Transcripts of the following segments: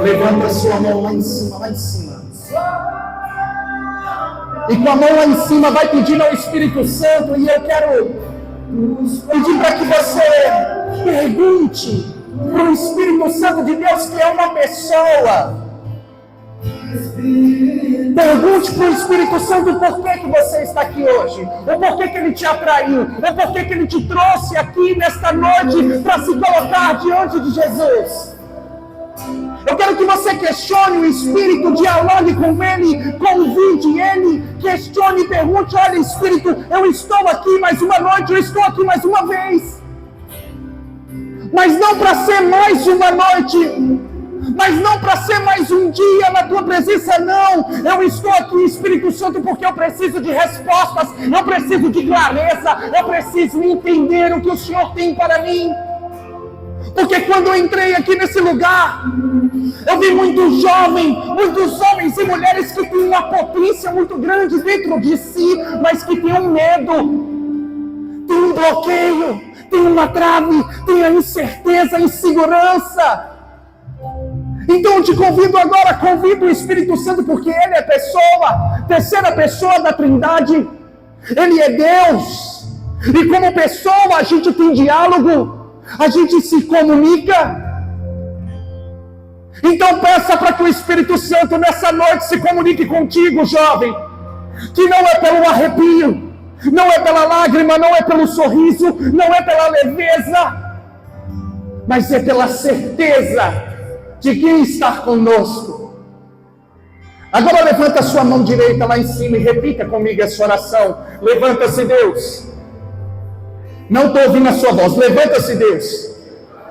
Levanta a sua mão lá em cima, lá em cima. E com a mão lá em cima vai pedindo ao Espírito Santo, e eu quero pedir para que você pergunte para o Espírito Santo de Deus, que é uma pessoa. Pergunte para o Espírito Santo por que você está aqui hoje, ou por que ele te atraiu, ou por que ele te trouxe aqui nesta noite para se colocar diante de Jesus. Eu quero que você questione o Espírito, dialogue com ele, convide ele, questione e pergunte: olha, Espírito, eu estou aqui mais uma noite, eu estou aqui mais uma vez. Mas não para ser mais uma noite, mas não para ser mais um dia na tua presença, não. Eu estou aqui, Espírito Santo, porque eu preciso de respostas, eu preciso de clareza, eu preciso entender o que o Senhor tem para mim. Porque quando eu entrei aqui nesse lugar, eu vi muitos homens e mulheres que têm uma potência muito grande dentro de si, mas que têm um medo, tem um bloqueio, tem uma trave, tem a incerteza, a insegurança. Então eu te convido agora, convido o Espírito Santo, porque Ele é pessoa, terceira pessoa da Trindade. Ele é Deus. E como pessoa a gente tem diálogo, a gente se comunica. Então peça para que o Espírito Santo nessa noite se comunique contigo, jovem. Que não é pelo arrepio, não é pela lágrima, não é pelo sorriso, não é pela leveza, mas é pela certeza de quem está conosco. Agora levanta a sua mão direita lá em cima e repita comigo essa oração. Levanta-se, Deus. Não estou ouvindo a sua voz. Levanta-se, Deus.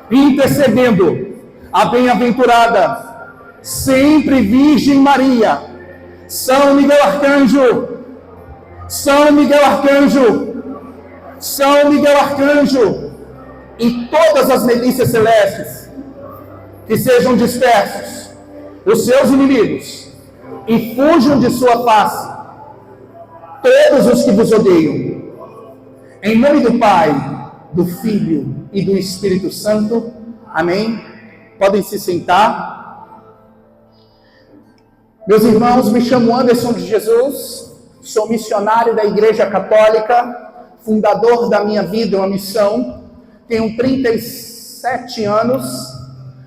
Intercedendo a bem-aventurada, sempre Virgem Maria, São Miguel Arcanjo, São Miguel Arcanjo, São Miguel Arcanjo, e todas as milícias celestes, que sejam dispersos os seus inimigos e fujam de sua face todos os que vos odeiam. Em nome do Pai, do Filho e do Espírito Santo. Amém. Podem se sentar. Meus irmãos, me chamo Anderson de Jesus, sou missionário da Igreja Católica, fundador da Minha Vida, uma Missão. Tenho 37 anos,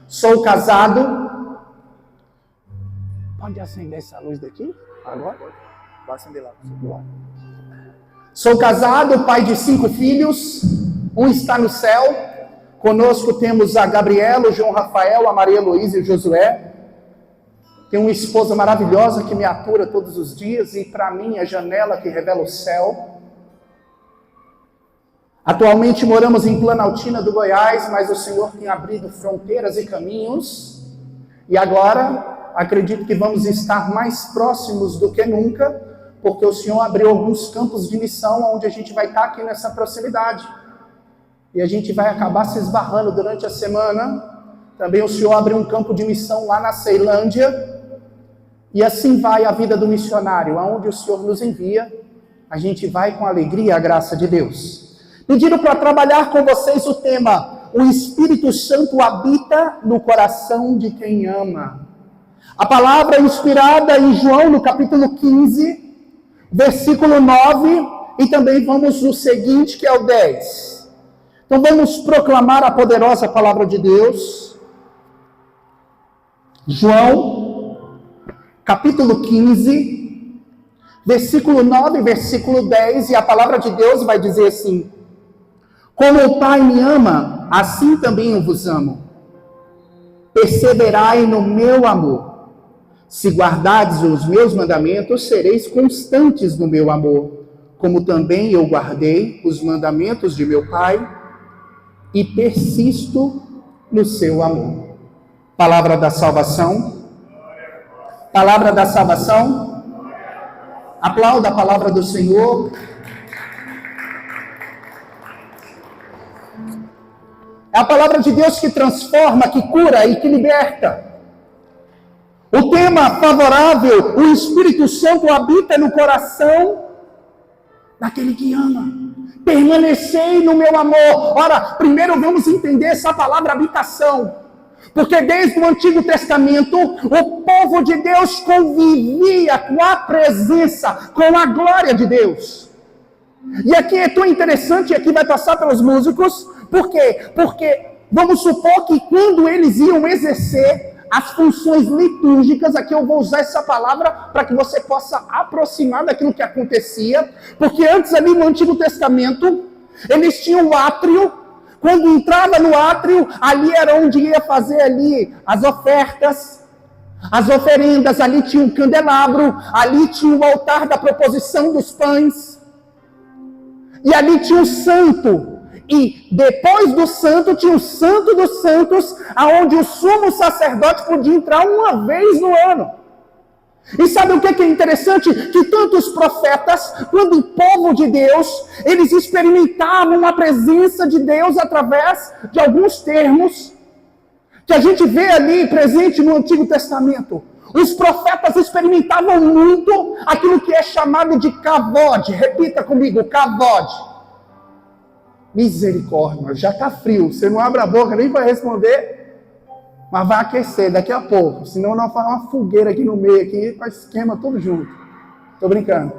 sou casado. Pode acender essa luz daqui? Agora? Vai acender lá. Sou casado, pai de 5 filhos, um está no céu. Conosco temos a Gabriela, o João Rafael, a Maria Heloísa e o Josué. Tenho uma esposa maravilhosa que me atura todos os dias e para mim é a janela que revela o céu. Atualmente moramos em Planaltina do Goiás, mas o Senhor tem abrido fronteiras e caminhos. E agora acredito que vamos estar mais próximos do que nunca, porque o Senhor abriu alguns campos de missão onde a gente vai estar aqui nessa proximidade. E a gente vai acabar se esbarrando durante a semana. Também o Senhor abriu um campo de missão lá na Ceilândia. E assim vai a vida do missionário. Aonde o Senhor nos envia, a gente vai com alegria a graça de Deus. Pediram para trabalhar com vocês o tema: o Espírito Santo habita no coração de quem ama. A palavra é inspirada em João, no capítulo 15, versículo 9, e também vamos no seguinte, que é o 10. Então vamos proclamar a poderosa palavra de Deus. João, capítulo 15, versículo 9, versículo 10, e a palavra de Deus vai dizer assim: como o Pai me ama, assim também eu vos amo. Perseverai no meu amor. Se guardardes os meus mandamentos, sereis constantes no meu amor, como também eu guardei os mandamentos de meu Pai e persisto no seu amor. Palavra da salvação. Palavra da salvação. Aplauda a palavra do Senhor. É a palavra de Deus que transforma, que cura e que liberta. O tema favorável: o Espírito Santo habita no coração daquele que ama. Permanecei no meu amor. Ora, primeiro vamos entender essa palavra habitação. Porque desde o Antigo Testamento, o povo de Deus convivia com a presença, com a glória de Deus. E aqui é tão interessante, aqui vai passar pelos músicos, por quê? Porque vamos supor que quando eles iam exercer as funções litúrgicas, aqui eu vou usar essa palavra para que você possa aproximar daquilo que acontecia, porque antes ali no Antigo Testamento, eles tinham o átrio. Quando entrava no átrio, ali era onde ia fazer ali as ofertas, as oferendas, ali tinha um candelabro, ali tinha o altar da proposição dos pães, e ali tinha o santo. E depois do santo, tinha o santo dos santos, aonde o sumo sacerdote podia entrar uma vez no ano. E sabe o que é interessante? Que tanto os profetas, quanto o povo de Deus, eles experimentavam a presença de Deus através de alguns termos, que a gente vê ali presente no Antigo Testamento. Os profetas experimentavam muito aquilo que é chamado de kavod. Repita comigo, kavod. Misericórdia, já está frio, você não abre a boca nem para responder, mas vai aquecer daqui a pouco, senão nós vamos fazer uma fogueira aqui no meio, aqui, com esquema tudo junto. Estou brincando.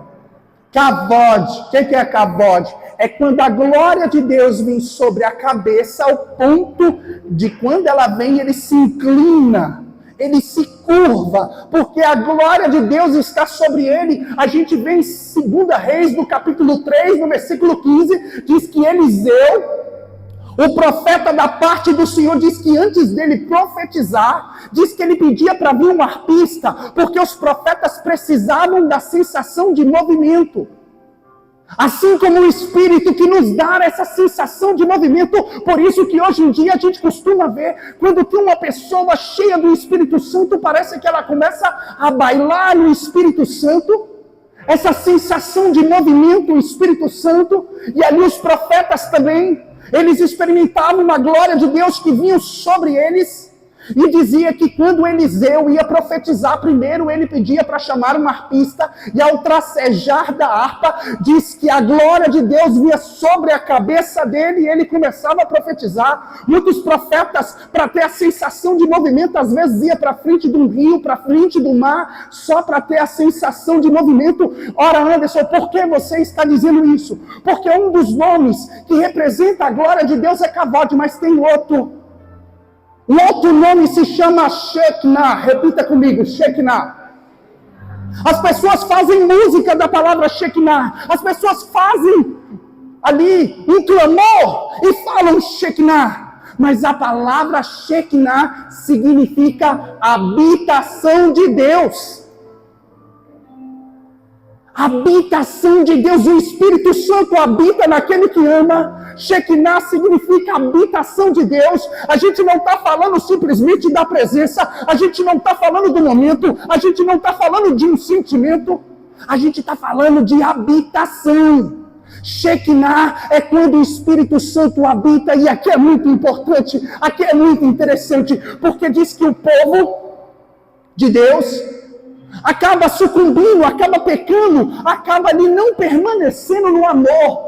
Kavod, o que é kavod? É quando a glória de Deus vem sobre a cabeça, ao ponto de quando ela vem, ele se inclina, ele se curva, porque a glória de Deus está sobre ele. A gente vê em 2 Reis, no capítulo 3, no versículo 15, diz que Eliseu, o profeta da parte do Senhor, diz que antes dele profetizar, diz que ele pedia para vir um arpista, porque os profetas precisavam da sensação de movimento. Assim como o Espírito que nos dá essa sensação de movimento, por isso que hoje em dia a gente costuma ver, quando tem uma pessoa cheia do Espírito Santo, parece que ela começa a bailar no Espírito Santo, essa sensação de movimento, o Espírito Santo, e ali os profetas também, eles experimentavam uma glória de Deus que vinha sobre eles, e dizia que quando Eliseu ia profetizar, primeiro ele pedia para chamar um arpista, e ao tracejar da harpa, diz que a glória de Deus vinha sobre a cabeça dele, e ele começava a profetizar. Muitos profetas, para ter a sensação de movimento, às vezes ia para frente de um rio, para frente do mar, só para ter a sensação de movimento. Ora, Anderson, por que você está dizendo isso? Porque um dos nomes que representa a glória de Deus é kavod, mas tem outro. O outro nome se chama Shekinah. Repita comigo, Shekinah. As pessoas fazem música da palavra Shekinah. As pessoas fazem ali um clamor e falam Shekinah. Mas a palavra Shekinah significa habitação de Deus. Habitação de Deus, o Espírito Santo habita naquele que ama. Shekinah significa habitação de Deus. A gente não está falando simplesmente da presença, a gente não está falando do momento, a gente não está falando de um sentimento, a gente está falando de habitação. Shekinah é quando o Espírito Santo habita, e aqui é muito importante, aqui é muito interessante, porque diz que o povo de Deus acaba sucumbindo, acaba pecando, acaba ali não permanecendo no amor,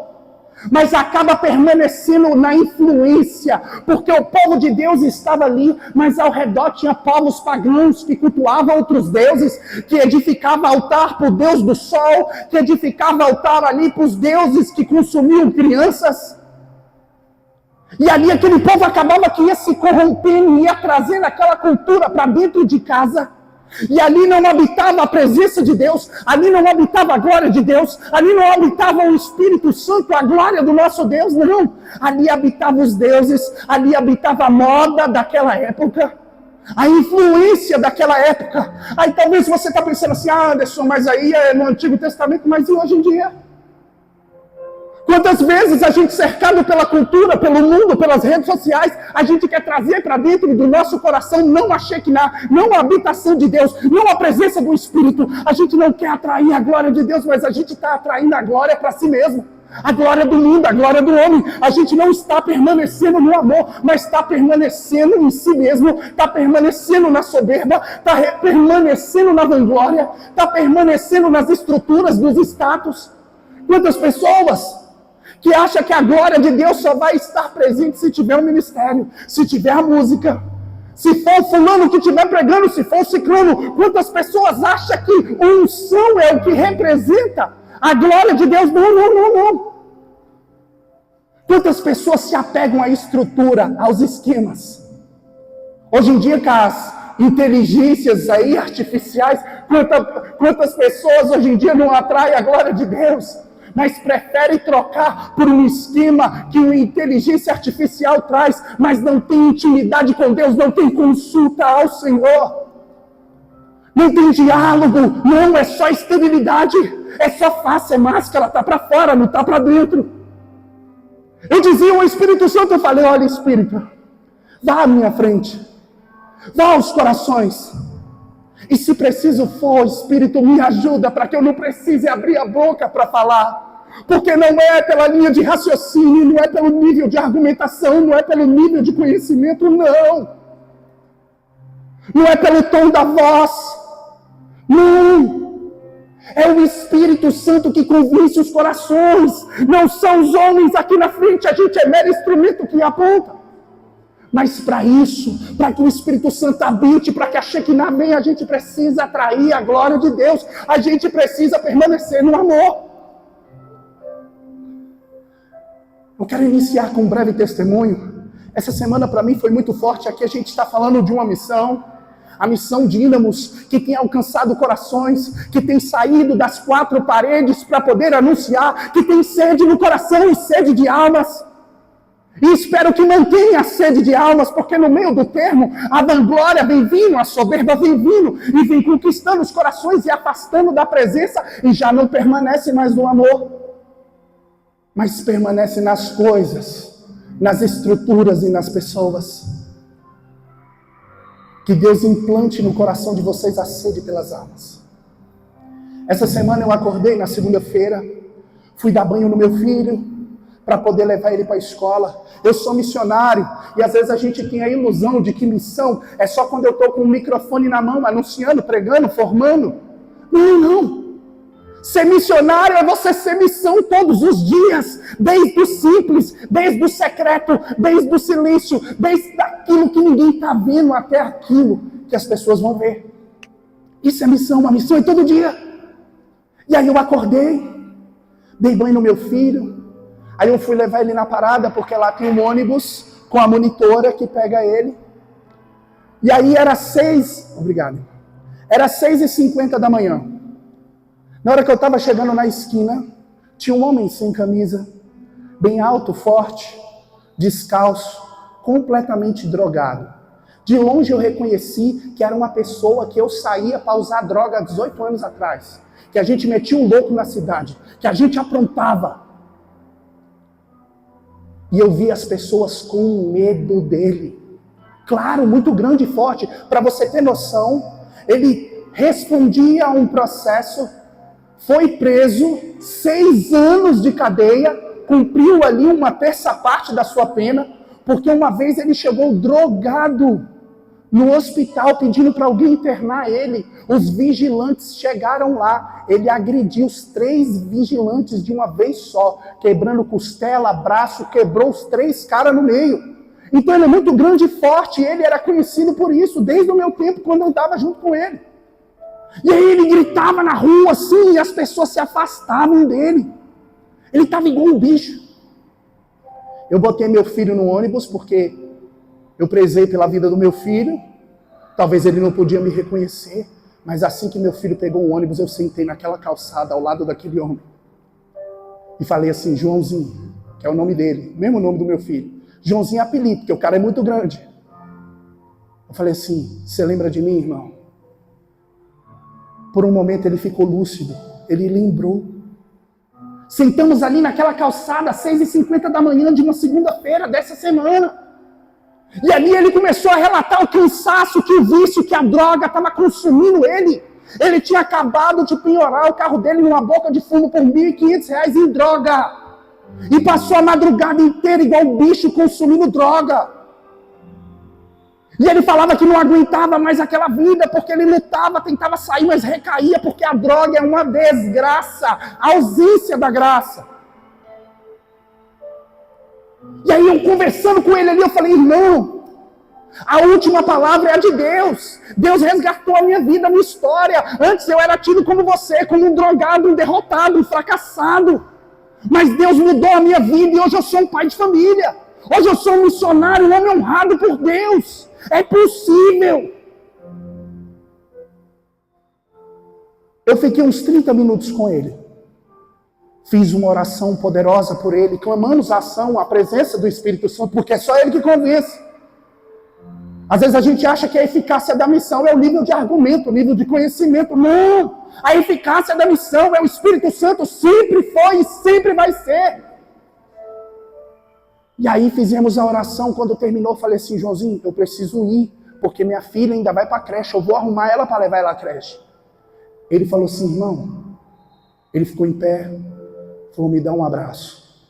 mas acaba permanecendo na influência, porque o povo de Deus estava ali, mas ao redor tinha povos pagãos que cultuavam outros deuses, que edificavam altar para o Deus do sol, que edificavam altar ali para os deuses que consumiam crianças. E ali aquele povo acabava que ia se corrompendo, ia trazendo aquela cultura para dentro de casa. E ali não habitava a presença de Deus, ali não habitava a glória de Deus, ali não habitava o Espírito Santo, a glória do nosso Deus, não. Ali habitavam os deuses, ali habitava a moda daquela época, a influência daquela época. Aí talvez você está pensando assim, Anderson, mas aí é no Antigo Testamento, mas e hoje em dia? Quantas vezes a gente, cercado pela cultura, pelo mundo, pelas redes sociais, a gente quer trazer para dentro do nosso coração não a Shekinah, não a habitação de Deus, não a presença do Espírito. A gente não quer atrair a glória de Deus, mas a gente está atraindo a glória para si mesmo. A glória do mundo, a glória do homem. A gente não está permanecendo no amor, mas está permanecendo em si mesmo, está permanecendo na soberba, está permanecendo na vanglória, está permanecendo nas estruturas, nos status. Quantas pessoas que acha que a glória de Deus só vai estar presente se tiver um ministério, se tiver a música, Se for o fulano que estiver pregando, se for o ciclano, quantas pessoas acham que a unção é o que representa a glória de Deus? Não. Quantas pessoas se apegam à estrutura, aos esquemas? Hoje em dia, com as inteligências aí artificiais, quantas pessoas hoje em dia não atraem a glória de Deus, mas preferem trocar por um esquema que uma inteligência artificial traz, mas não tem intimidade com Deus, não tem consulta ao Senhor, não tem diálogo, não, é só estabilidade, é só face, é máscara, está para fora, não está para dentro. Eu dizia ao Espírito Santo, eu falei, olha Espírito, vá à minha frente, vá aos corações, e se preciso for, Espírito, me ajuda para que eu não precise abrir a boca para falar, porque não é pela linha de raciocínio, não é pelo nível de argumentação, não é pelo nível de conhecimento, não é pelo tom da voz, não. É o Espírito Santo que convence os corações. Não são os homens aqui na frente. A gente é mero instrumento que aponta. Mas para isso, para que o Espírito Santo habite, para que a Shekinah venha, a gente precisa atrair a glória de Deus. A gente precisa permanecer no amor. Eu quero iniciar com um breve testemunho. Essa semana para mim foi muito forte. Aqui a gente está falando de uma missão. A missão Dínamos, que tem alcançado corações, que tem saído das quatro paredes para poder anunciar, que tem sede no coração e sede de almas. E espero que mantenha a sede de almas, porque no meio do termo, a vanglória vem vindo, a soberba vem vindo, e vem conquistando os corações e afastando da presença, e já não permanece mais no amor, mas permanece nas coisas, nas estruturas e nas pessoas. Que Deus implante no coração de vocês a sede pelas almas. Essa semana eu acordei na segunda-feira, fui dar banho no meu filho, para poder levar ele para a escola. Eu sou missionário, e às vezes a gente tem a ilusão de que missão é só quando eu estou com o microfone na mão, anunciando, pregando, formando. Não. Ser missionário é você ser missão todos os dias, desde o simples, desde o secreto, desde o silêncio, desde aquilo que ninguém está vendo até aquilo que as pessoas vão ver. Isso é missão, uma missão é todo dia. E aí eu acordei, dei banho no meu filho, aí eu fui levar ele na parada, porque lá tem um ônibus com a monitora que pega ele. E aí era 6h50 da manhã. Na hora que eu estava chegando na esquina, tinha um homem sem camisa, bem alto, forte, descalço, completamente drogado. De longe eu reconheci que era uma pessoa que eu saía para usar droga há 18 anos atrás. Que a gente metia um louco na cidade, que a gente aprontava. E eu vi as pessoas com medo dele. Claro, muito grande e forte. Para você ter noção, ele respondia a um processo, foi preso, 6 anos de cadeia, cumpriu ali uma terça parte da sua pena, porque uma vez ele chegou drogado no hospital pedindo para alguém internar ele. Os vigilantes chegaram lá, ele agrediu os 3 vigilantes de uma vez só, quebrando costela, braço, quebrou os 3 caras no meio. Então ele é muito grande e forte, ele era conhecido por isso, desde o meu tempo, quando eu estava junto com ele. E aí ele gritava na rua assim, e as pessoas se afastavam dele. Ele estava igual um bicho. Eu botei meu filho no ônibus porque eu prezei pela vida do meu filho. Talvez ele não podia me reconhecer, mas assim que meu filho pegou o ônibus, eu sentei naquela calçada ao lado daquele homem. E falei assim, Joãozinho, que é o nome dele, mesmo nome do meu filho. Joãozinho é apelido, porque o cara é muito grande. Eu falei assim, você lembra de mim, irmão? Por um momento ele ficou lúcido, ele lembrou. Sentamos ali naquela calçada, 6h50 da manhã de uma segunda-feira dessa semana. E ali ele começou a relatar o cansaço, que o vício, que a droga estava consumindo ele. Ele tinha acabado de penhorar o carro dele numa boca de fumo por R$1.500 em droga. E passou a madrugada inteira igual um bicho consumindo droga. E ele falava que não aguentava mais aquela vida, porque ele lutava, tentava sair, mas recaía, porque a droga é uma desgraça, a ausência da graça. E aí eu conversando com ele ali, eu falei, irmão, A última palavra é a de Deus. Deus resgatou a minha vida, a minha história. Antes eu era tido como você, como um drogado, um derrotado, um fracassado. Mas Deus mudou a minha vida e hoje eu sou um pai de família. Hoje eu sou um missionário, um homem honrado por Deus. É possível. Eu fiquei uns 30 minutos com ele. Fiz uma oração poderosa por ele. Clamamos a ação, a presença do Espírito Santo, porque é só ele que convence. Às vezes a gente acha que a eficácia da missão é o nível de argumento, o nível de conhecimento. Não! A eficácia da missão é o Espírito Santo, sempre foi e sempre vai ser. E aí fizemos a oração, quando terminou, falei assim, Joãozinho, eu preciso ir, porque minha filha ainda vai para a creche, eu vou arrumar ela para levar ela à creche. Ele falou assim, irmão, ele ficou em pé, falou, me dá um abraço.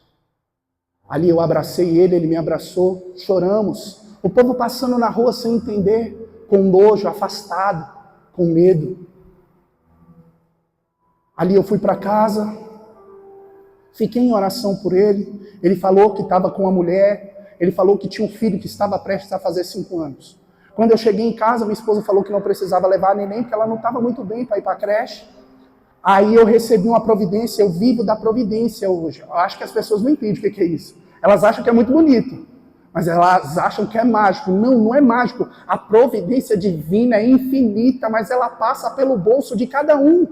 Ali eu abracei ele, ele me abraçou, choramos. O povo passando na rua sem entender, com nojo, afastado, com medo. Ali eu fui para casa, fiquei em oração por ele. Ele falou que estava com uma mulher, ele falou que tinha um filho que estava prestes a fazer 5 anos. Quando eu cheguei em casa, minha esposa falou que não precisava levar a neném, porque ela não estava muito bem para ir para a creche. Aí eu recebi uma providência, eu vivo da providência hoje. Eu acho que as pessoas não entendem o que é isso. Elas acham que é muito bonito, mas elas acham que é mágico. Não, não é mágico. A providência divina é infinita, mas ela passa pelo bolso de cada um.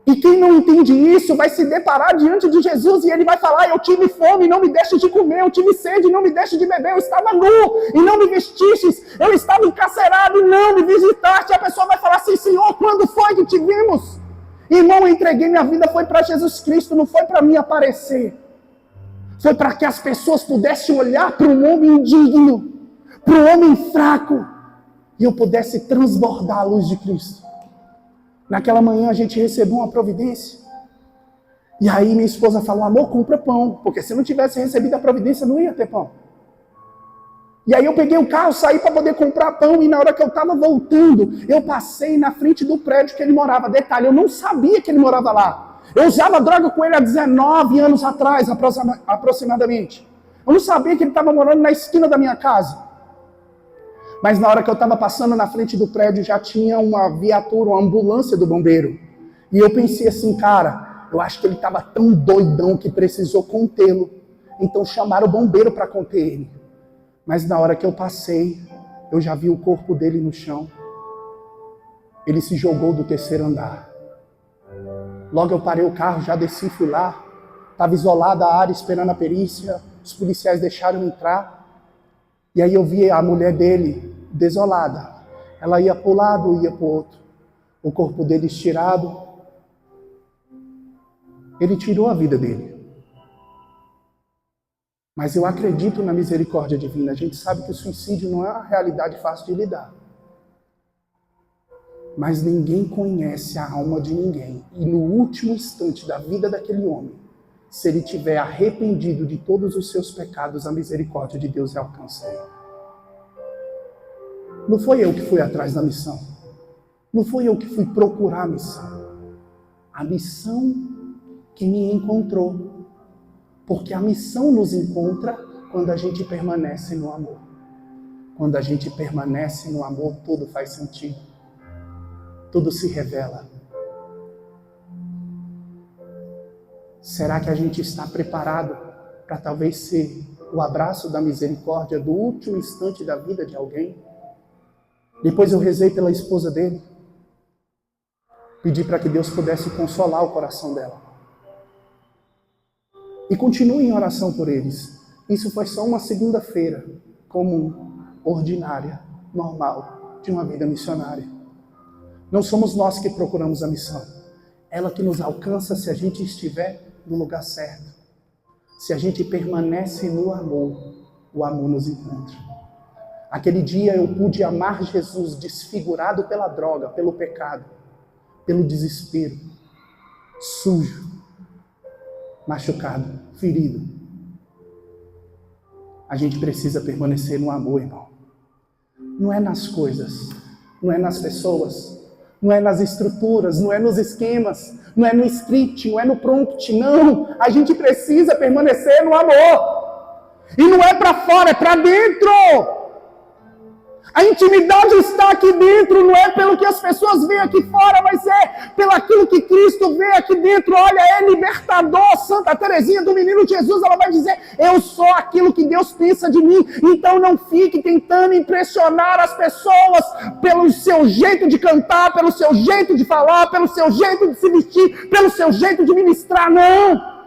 E quem não entende isso vai se deparar diante de Jesus e ele vai falar, eu tive fome e não me deste de comer, eu tive sede e não me deste de beber, eu estava nu e não me vestistes, eu estava encarcerado e não me visitaste. A pessoa vai falar assim, Senhor, quando foi que te vimos? Irmão, eu entreguei minha vida, foi para Jesus Cristo, não foi para mim aparecer. Foi para que as pessoas pudessem olhar para um homem indigno, para um homem fraco, e eu pudesse transbordar a luz de Cristo. Naquela manhã a gente recebeu uma providência. E aí minha esposa falou, amor, compra pão. Porque se não tivesse recebido a providência, não ia ter pão. E aí eu peguei o carro, saí para poder comprar pão. E na hora que eu estava voltando, eu passei na frente do prédio que ele morava. Detalhe, eu não sabia que ele morava lá. Eu usava droga com ele há 19 anos atrás, aproximadamente. Eu não sabia que ele estava morando na esquina da minha casa. Mas na hora que eu estava passando na frente do prédio, já tinha uma viatura, uma ambulância do bombeiro. E eu pensei assim, cara, eu acho que ele estava tão doidão que precisou contê-lo. Então chamaram o bombeiro para conter ele. Mas na hora que eu passei, eu já vi o corpo dele no chão. Ele se jogou do 3º andar. Logo eu parei o carro, já desci, fui lá. Estava isolada a área, esperando a perícia. Os policiais deixaram entrar. E aí eu vi a mulher dele desolada. Ela ia para um lado, ia para o outro. O corpo dele estirado. Ele tirou a vida dele. Mas eu acredito na misericórdia divina. A gente sabe que o suicídio não é uma realidade fácil de lidar. Mas ninguém conhece a alma de ninguém. E no último instante da vida daquele homem, se ele tiver arrependido de todos os seus pecados, a misericórdia de Deus alcança ele. Não foi eu que fui atrás da missão. Não foi eu que fui procurar a missão. A missão que me encontrou. Porque a missão nos encontra quando a gente permanece no amor. Quando a gente permanece no amor, tudo faz sentido. Tudo se revela. Será que a gente está preparado para talvez ser o abraço da misericórdia do último instante da vida de alguém? Depois eu rezei pela esposa dele. Pedi para que Deus pudesse consolar o coração dela. E continue em oração por eles. Isso foi só uma segunda-feira comum, ordinária, normal, de uma vida missionária. Não somos nós que procuramos a missão. Ela que nos alcança se a gente estiver no lugar certo. Se a gente permanece no amor, o amor nos encontra. Aquele dia eu pude amar Jesus desfigurado pela droga, pelo pecado, pelo desespero, sujo, machucado, ferido. A gente precisa permanecer no amor, irmão. Não é nas coisas, não é nas pessoas, não é nas estruturas, não é nos esquemas, não é no script, não é no prompt, não. A gente precisa permanecer no amor. E não é para fora, é para dentro. A intimidade está aqui dentro, não é pelo que as pessoas veem aqui fora, mas é pelo aquilo que Cristo vê aqui dentro. Olha, é libertador. Santa Teresinha do Menino Jesus, ela vai dizer, eu sou aquilo que Deus pensa de mim. Então não fique tentando impressionar as pessoas pelo seu jeito de cantar, pelo seu jeito de falar, pelo seu jeito de se vestir, pelo seu jeito de ministrar, não.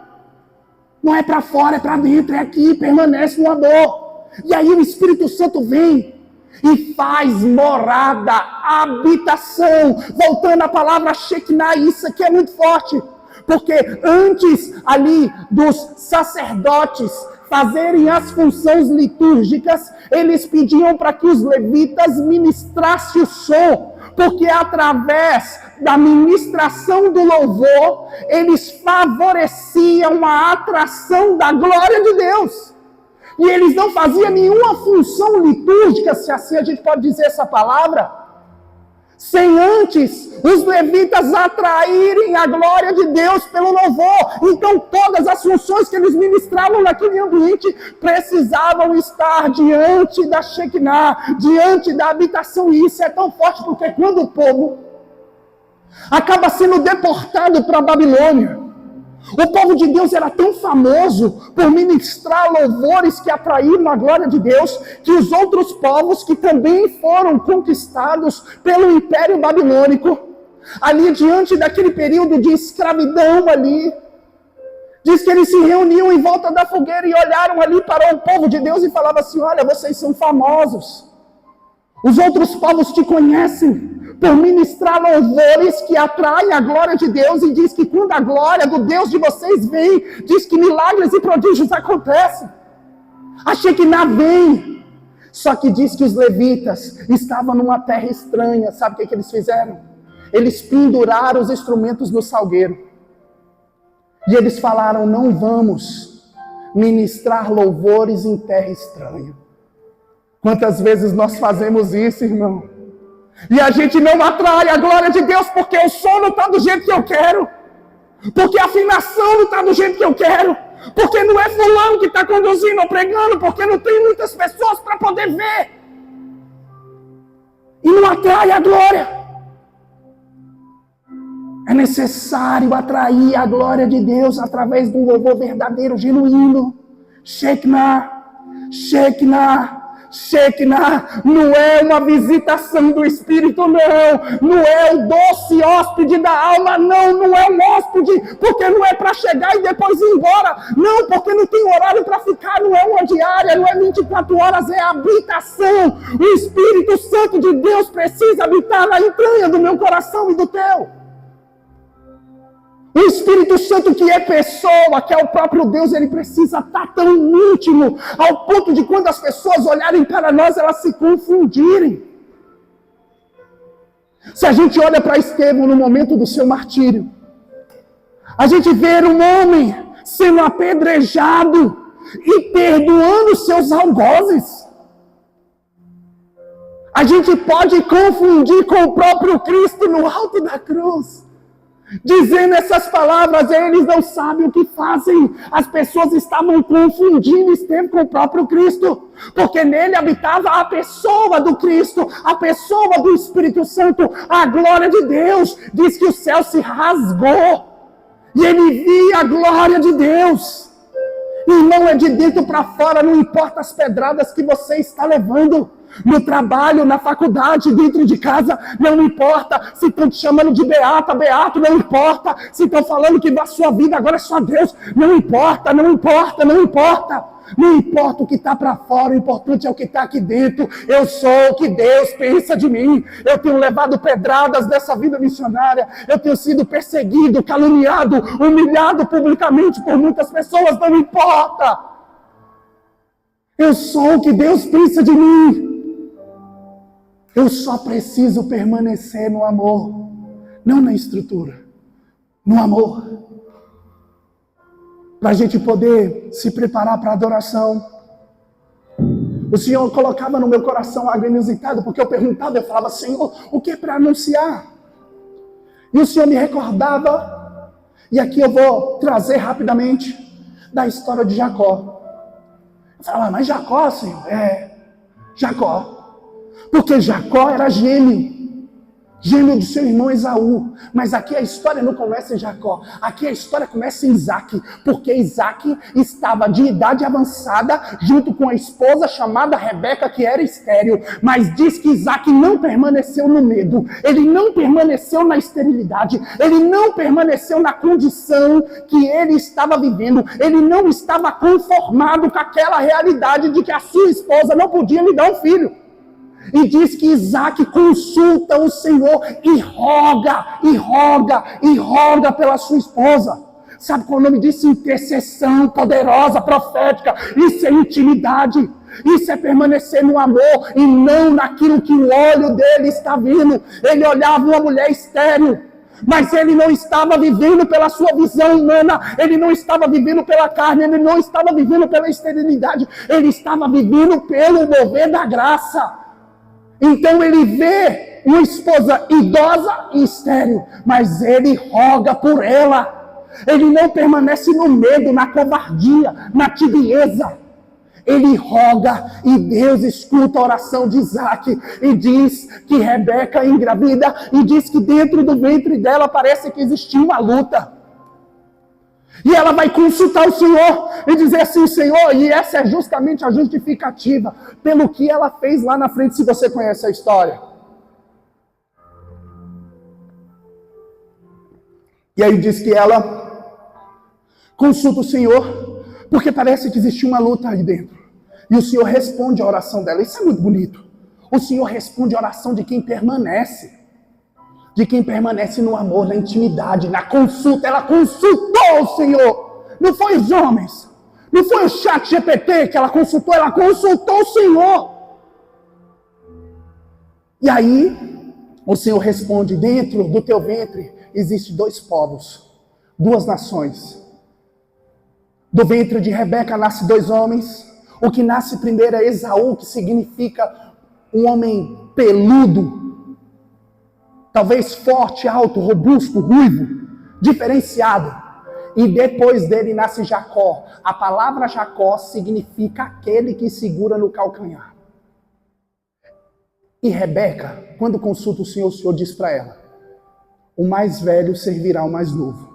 Não é para fora, é para dentro, é aqui, permanece no amor. E aí o Espírito Santo vem e faz morada, habitação. Voltando à palavra Shekinah, isso aqui é muito forte. Porque antes ali dos sacerdotes fazerem as funções litúrgicas, eles pediam para que os levitas ministrassem o som. Porque através da ministração do louvor, eles favoreciam a atração da glória de Deus. E eles não faziam nenhuma função litúrgica, se assim a gente pode dizer essa palavra, sem antes os levitas atraírem a glória de Deus pelo louvor. Então todas as funções que eles ministravam naquele ambiente precisavam estar diante da Shekinah, diante da habitação. E isso é tão forte porque quando o povo acaba sendo deportado para a Babilônia, o povo de Deus era tão famoso por ministrar louvores que atraíram a glória de Deus, que os outros povos que também foram conquistados pelo Império Babilônico, ali diante daquele período de escravidão ali, diz que eles se reuniam em volta da fogueira e olharam ali para o povo de Deus e falavam assim, olha, vocês são famosos, os outros povos te conhecem por ministrar louvores que atraem a glória de Deus, e diz que quando a glória do Deus de vocês vem, diz que milagres e prodígios acontecem. A Shekinah vem. Só que diz que os levitas estavam numa terra estranha. Sabe o que eles fizeram? Eles penduraram os instrumentos no salgueiro. E eles falaram, não vamos ministrar louvores em terra estranha. Quantas vezes nós fazemos isso, irmão? E a gente não atrai a glória de Deus porque o som não está do jeito que eu quero, porque a afinação não está do jeito que eu quero, porque não é fulano que está conduzindo ou pregando, porque não tem muitas pessoas para poder ver. E não atrai a glória. É necessário atrair a glória de Deus através de um louvor verdadeiro, genuíno. Shekinah, Shekinah. Shekinah não é uma visitação do Espírito, não é o doce hóspede da alma, não é um hóspede, porque não é para chegar e depois ir embora, não, porque não tem horário para ficar, não é uma diária, não é 24 horas, é habitação. O Espírito Santo de Deus precisa habitar na entranha do meu coração e do teu. O Espírito Santo que é pessoa, que é o próprio Deus, ele precisa estar tão íntimo, ao ponto de quando as pessoas olharem para nós, elas se confundirem. Se a gente olha para Estevão no momento do seu martírio, a gente vê um homem sendo apedrejado e perdoando seus algozes. A gente pode confundir com o próprio Cristo no alto da cruz. Dizendo essas palavras, eles não sabem o que fazem. As pessoas estavam confundindo Estevão com o próprio Cristo, porque nele habitava a pessoa do Cristo, a pessoa do Espírito Santo, a glória de Deus. Diz que o céu se rasgou e ele via a glória de Deus. Irmão, é de dentro para fora, não importa as pedradas que você está levando. No trabalho, na faculdade, dentro de casa, não importa. Se estão te chamando de beata, beato, não importa. Se estão falando que a sua vida agora é só Deus, não importa, não importa, não importa. Não importa o que está para fora, o importante é o que está aqui dentro. Eu sou o que Deus pensa de mim. Eu tenho levado pedradas dessa vida missionária. Eu tenho sido perseguido, caluniado, humilhado publicamente por muitas pessoas, não importa. Eu sou o que Deus pensa de mim. Eu só preciso permanecer no amor, não na estrutura, no amor. Para a gente poder se preparar para a adoração. O Senhor colocava no meu coração algo inusitado, porque eu perguntava, eu falava, Senhor, o que é para anunciar? E o Senhor me recordava, e aqui eu vou trazer rapidamente, da história de Jacó. Eu falava, mas Jacó, Senhor, Jacó. Porque Jacó era gêmeo do seu irmão Esaú. Mas aqui a história não começa em Jacó. Aqui a história começa em Isaac. Porque Isaac estava de idade avançada junto com a esposa chamada Rebeca, que era estéril. Mas diz que Isaac não permaneceu no medo. Ele não permaneceu na esterilidade. Ele não permaneceu na condição que ele estava vivendo. Ele não estava conformado com aquela realidade de que a sua esposa não podia lhe dar um filho. E diz que Isaac consulta o Senhor e roga pela sua esposa. Sabe qual é o nome disso? Intercessão poderosa, profética. Isso é intimidade. Isso é permanecer no amor e não naquilo que o olho dele está vendo. Ele olhava uma mulher estéril, mas ele não estava vivendo pela sua visão humana, ele não estava vivendo pela carne, ele não estava vivendo pela esterilidade, ele estava vivendo pelo mover da graça. Então ele vê uma esposa idosa e estéril, mas ele roga por ela. Ele não permanece no medo, na covardia, na tibieza. Ele roga e Deus escuta a oração de Isaac e diz que Rebeca engravida e diz que dentro do ventre dela parece que existia uma luta. E ela vai consultar o Senhor e dizer assim: Senhor, e essa é justamente a justificativa pelo que ela fez lá na frente, se você conhece a história. E aí diz que ela consulta o Senhor, porque parece que existia uma luta aí dentro. E o Senhor responde a oração dela. Isso é muito bonito. O Senhor responde a oração de quem permanece. De quem permanece no amor, na intimidade, na consulta. Ela consultou o Senhor. Não foi os homens. Não foi o chat GPT que ela consultou o Senhor. E aí, o Senhor responde: dentro do teu ventre existem 2 povos, 2 nações. Do ventre de Rebeca nasce 2 homens. O que nasce primeiro é Esaú, que significa um homem peludo. Talvez forte, alto, robusto, ruivo, diferenciado. E depois dele nasce Jacó. A palavra Jacó significa aquele que segura no calcanhar. E Rebeca, quando consulta o Senhor diz para ela: o mais velho servirá ao mais novo.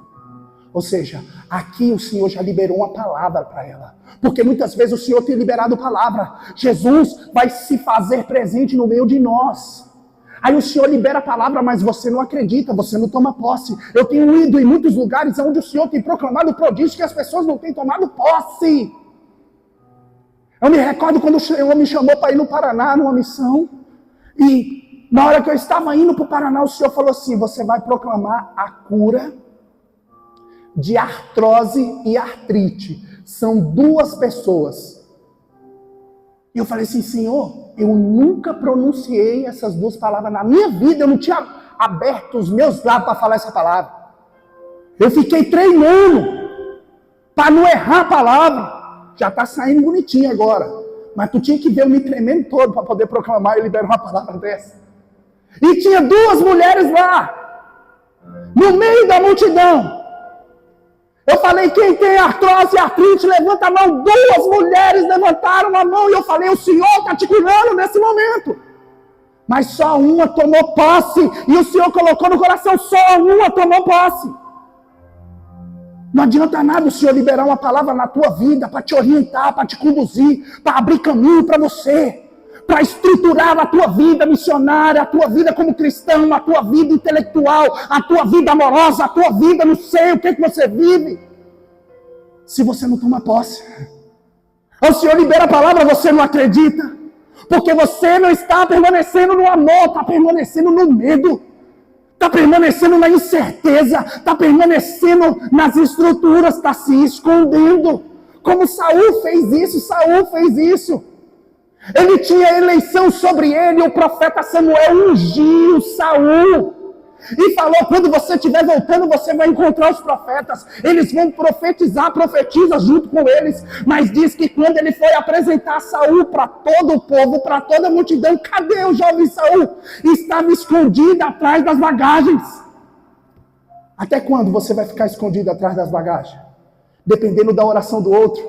Ou seja, aqui o Senhor já liberou uma palavra para ela. Porque muitas vezes o Senhor tem liberado palavra. Jesus vai se fazer presente no meio de nós. Aí o Senhor libera a palavra, mas você não acredita, você não toma posse. Eu tenho ido em muitos lugares onde o Senhor tem proclamado prodígio que as pessoas não têm tomado posse. Eu me recordo quando o Senhor me chamou para ir no Paraná, numa missão. E na hora que eu estava indo para o Paraná, o Senhor falou assim: você vai proclamar a cura de artrose e artrite. São 2 pessoas. E eu falei assim: Senhor, eu nunca pronunciei essas 2 palavras na minha vida. Eu não tinha aberto os meus lábios para falar essa palavra. Eu fiquei treinando para não errar a palavra. Já está saindo bonitinho agora. Mas tu tinha que ver eu me tremendo todo para poder proclamar e liberar uma palavra dessa. E tinha 2 mulheres lá, no meio da multidão. Eu falei: quem tem artrose e artrite, levanta a mão. 2 mulheres levantaram a mão e eu falei: o Senhor está te curando nesse momento. Mas só uma tomou posse. E o Senhor colocou no coração: só uma tomou posse. Não adianta nada o Senhor liberar uma palavra na tua vida para te orientar, para te conduzir, para abrir caminho para você, para estruturar a tua vida missionária, a tua vida como cristão, a tua vida intelectual, a tua vida amorosa, a tua vida, não sei o que você vive, se você não toma posse. O Senhor libera a palavra, você não acredita, porque você não está permanecendo no amor, está permanecendo no medo, está permanecendo na incerteza, está permanecendo nas estruturas, está se escondendo, como Saul fez isso. Ele tinha eleição sobre ele, o profeta Samuel ungiu Saul e falou: quando você estiver voltando, você vai encontrar os profetas, eles vão profetizar, profetiza junto com eles. Mas diz que quando ele foi apresentar Saul para todo o povo, para toda a multidão, cadê o jovem Saul? Estava escondido atrás das bagagens. Até quando você vai ficar escondido atrás das bagagens? Dependendo da oração do outro,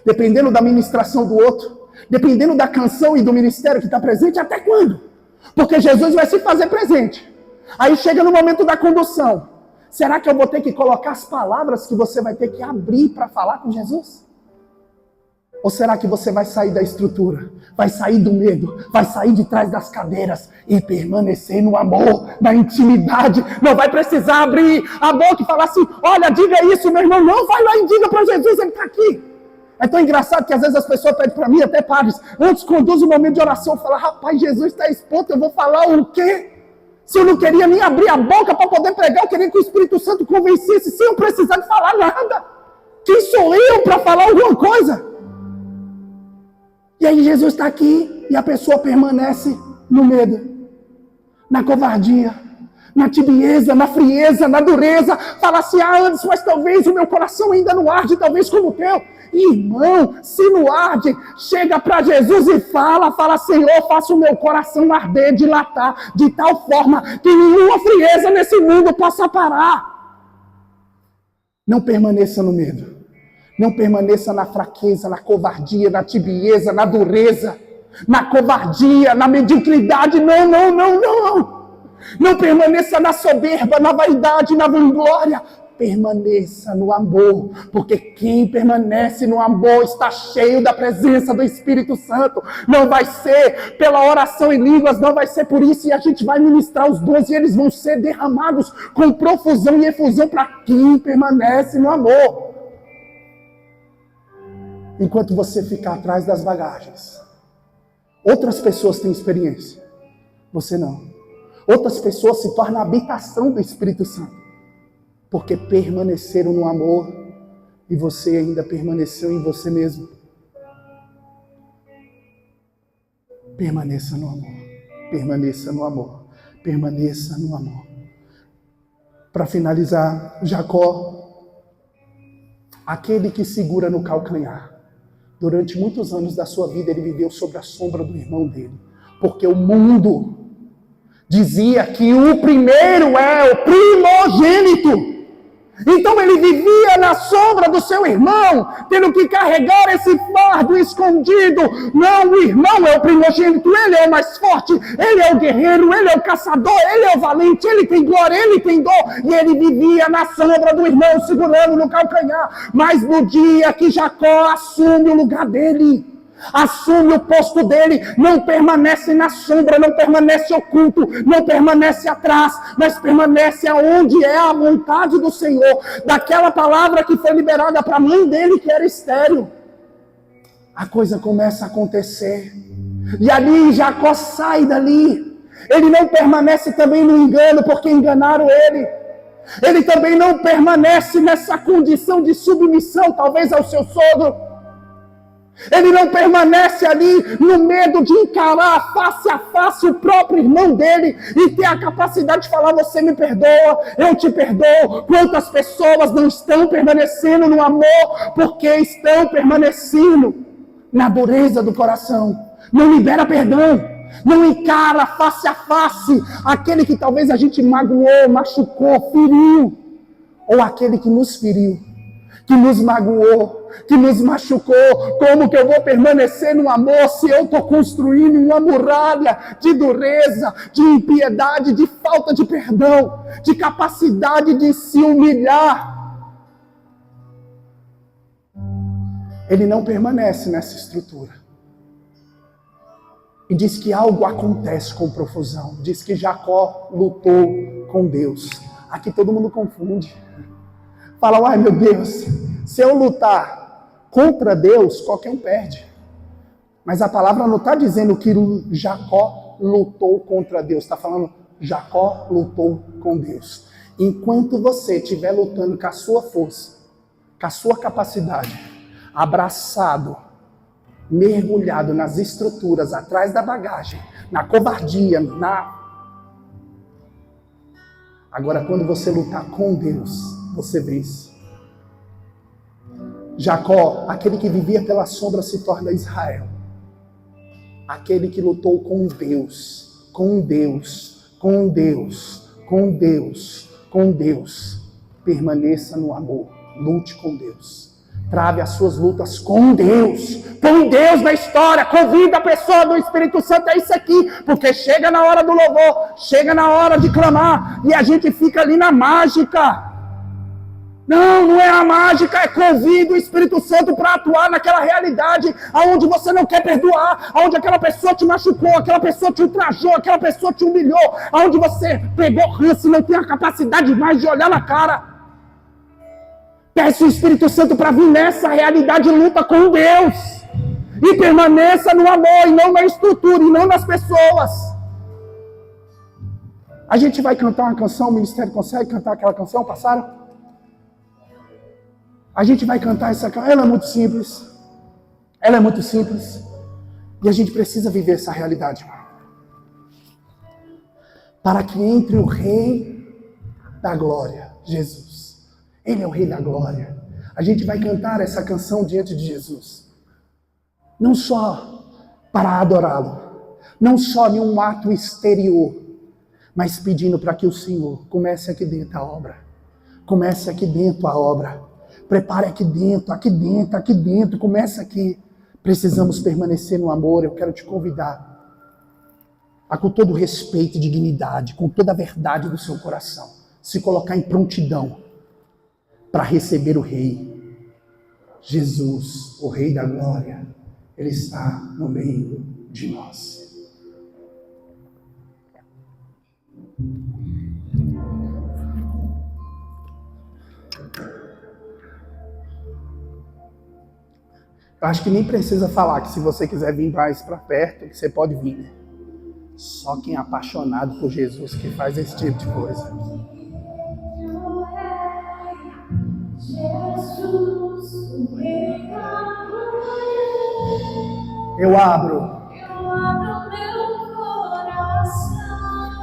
dependendo da ministração do outro, Dependendo da canção e do ministério que está presente, até quando? Porque Jesus vai se fazer presente. Aí chega no momento da condução. Será que eu vou ter que colocar as palavras que você vai ter que abrir para falar com Jesus? Ou será que você vai sair da estrutura, vai sair do medo, vai sair de trás das cadeiras e permanecer no amor, na intimidade? Não vai precisar abrir a boca e falar assim, olha, diga isso, meu irmão. Não, vai lá e diga para Jesus, ele está aqui. É tão engraçado que às vezes as pessoas pedem para mim, até padres, antes conduz o momento de oração, eu falo, rapaz, Jesus está exposto, eu vou falar o quê? Se eu não queria nem abrir a boca para poder pregar, eu queria que o Espírito Santo convencesse, sem eu precisar de falar nada. Quem sou eu para falar alguma coisa? E aí Jesus está aqui e a pessoa permanece no medo, na covardia, na tibieza, na frieza, na dureza. Fala assim, Anderson, mas talvez o meu coração ainda não arde, talvez como o teu. Irmão, se não arde, chega para Jesus e fala, Senhor, faça o meu coração arder, dilatar, de tal forma que nenhuma frieza nesse mundo possa parar. Não permaneça no medo. Não permaneça na fraqueza, na covardia, na tibieza, na dureza, na covardia, na mediocridade. Não, não, não, não. Não permaneça na soberba, na vaidade, na vanglória. Permaneça no amor, porque quem permanece no amor está cheio da presença do Espírito Santo. Não vai ser pela oração em línguas, não vai ser por isso, e a gente vai ministrar os dons e eles vão ser derramados com profusão e efusão para quem permanece no amor. Enquanto você ficar atrás das bagagens, outras pessoas têm experiência, você não. Outras pessoas se tornam a habitação do Espírito Santo, porque permaneceram no amor e você ainda permaneceu em você mesmo. Permaneça no amor, permaneça no amor, permaneça no amor. Para finalizar, Jacó, aquele que segura no calcanhar. Durante muitos anos da sua vida, ele viveu sob a sombra do irmão dele. Porque o mundo dizia que o primeiro é o primogênito. Então ele vivia na sombra do seu irmão, tendo que carregar esse fardo escondido. Não, o irmão é o primogênito, ele é o mais forte, ele é o guerreiro, ele é o caçador, ele é o valente, ele tem glória, ele tem dor. E ele vivia na sombra do irmão, segurando no calcanhar. Mas no dia que Jacó assume o lugar dele, assume o posto dele, não permanece na sombra, não permanece oculto, não permanece atrás, mas permanece aonde é a vontade do Senhor, daquela palavra que foi liberada para a mãe dele que era estéril. A coisa começa a acontecer, e ali Jacó sai dali. Ele não permanece também no engano, porque enganaram ele. Ele também não permanece nessa condição de submissão, talvez ao seu sogro. Ele não permanece ali no medo de encarar face a face o próprio irmão dele e ter a capacidade de falar, você me perdoa, eu te perdoo. Quantas pessoas não estão permanecendo no amor porque estão permanecendo na dureza do coração. Não libera perdão, não encara face a face aquele que talvez a gente magoou, machucou, feriu, ou aquele que nos feriu, que nos magoou, que nos machucou. Como que eu vou permanecer no amor se eu estou construindo uma muralha de dureza, de impiedade, de falta de perdão, de capacidade de se humilhar? Ele não permanece nessa estrutura. E diz que algo acontece com profusão. Diz que Jacó lutou com Deus. Aqui todo mundo confunde. Fala, ai meu Deus, se eu lutar contra Deus, qualquer um perde. Mas a palavra não está dizendo que Jacó lutou contra Deus. Está falando, Jacó lutou com Deus. Enquanto você estiver lutando com a sua força, com a sua capacidade, abraçado, mergulhado nas estruturas, atrás da bagagem, na covardia, Agora, quando você lutar com Deus, você vence. Jacó, aquele que vivia pela sombra, se torna Israel. Aquele que lutou com Deus, com Deus, com Deus, com Deus, com Deus. Permaneça no amor, lute com Deus. Trave as suas lutas com Deus. Põe Deus na história. Convida a pessoa do Espírito Santo. É isso aqui. Porque chega na hora do louvor. Chega na hora de clamar. E a gente fica ali na mágica. Não é a mágica. É convida o Espírito Santo para atuar naquela realidade. Onde você não quer perdoar. Onde aquela pessoa te machucou. Aquela pessoa te ultrajou. Aquela pessoa te humilhou. Onde você pegou ranço e não tem a capacidade mais de olhar na cara. Peça o Espírito Santo para vir nessa realidade e luta com Deus. E permaneça no amor e não na estrutura e não nas pessoas. A gente vai cantar uma canção, o ministério consegue cantar aquela canção, passaram? A gente vai cantar essa canção, ela é muito simples. Ela é muito simples. E a gente precisa viver essa realidade. Para que entre o Rei da Glória, Jesus. Ele é o Rei da Glória. A gente vai cantar essa canção diante de Jesus. Não só para adorá-lo. Não só em um ato exterior. Mas pedindo para que o Senhor comece aqui dentro a obra. Comece aqui dentro a obra. Prepare aqui dentro, aqui dentro, aqui dentro. Comece aqui. Precisamos permanecer no amor. Eu quero te convidar a, com todo respeito e dignidade, com toda a verdade do seu coração, se colocar em prontidão para receber o Rei. Jesus, o Rei da Glória, Ele está no meio de nós. Eu acho que nem precisa falar que se você quiser vir mais para perto, que você pode vir, né? Só quem é apaixonado por Jesus que faz esse tipo de coisa.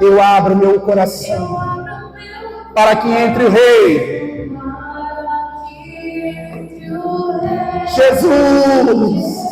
Eu abro meu coração para que entre o Rei. Jesus.